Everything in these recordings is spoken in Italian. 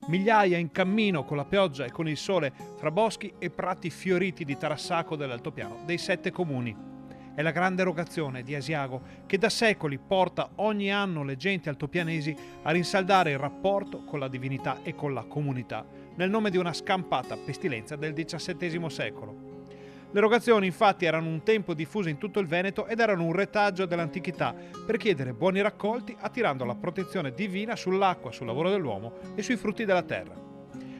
Migliaia in cammino con la pioggia e con il sole fra boschi e prati fioriti di Tarassaco dell'altopiano dei 7 comuni. È la grande erogazione di Asiago che da secoli porta ogni anno le genti altopianesi a rinsaldare il rapporto con la divinità e con la comunità nel nome di una scampata pestilenza del XVII secolo. Le erogazioni infatti erano un tempo diffuse in tutto il Veneto ed erano un retaggio dell'antichità per chiedere buoni raccolti attirando la protezione divina sull'acqua, sul lavoro dell'uomo e sui frutti della terra.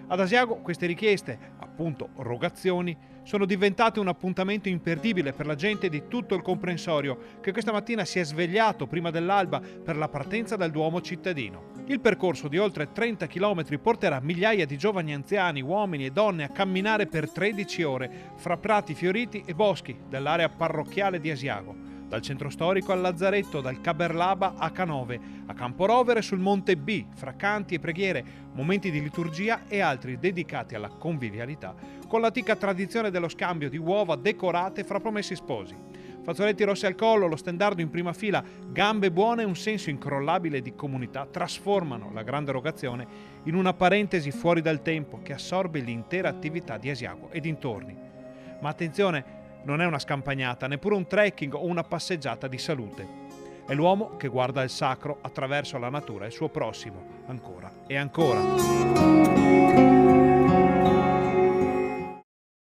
Ad Asiago queste richieste, appunto rogazioni, sono diventate un appuntamento imperdibile per la gente di tutto il comprensorio che questa mattina si è svegliato prima dell'alba per la partenza dal Duomo cittadino. Il percorso di oltre 30 km porterà migliaia di giovani anziani, uomini e donne a camminare per 13 ore fra prati fioriti e boschi dell'area parrocchiale di Asiago, dal centro storico al Lazzaretto, dal Caberlaba a Canove, a Camporovere sul Monte B, fra canti e preghiere, momenti di liturgia e altri dedicati alla convivialità, con l'antica tradizione dello scambio di uova decorate fra promessi sposi. Fazzoletti rossi al collo, lo stendardo in prima fila, gambe buone e un senso incrollabile di comunità trasformano la grande erogazione in una parentesi fuori dal tempo che assorbe l'intera attività di Asiago e dintorni. Ma attenzione, non è una scampagnata, neppure un trekking o una passeggiata di salute. È l'uomo che guarda il sacro attraverso la natura e il suo prossimo, ancora e ancora.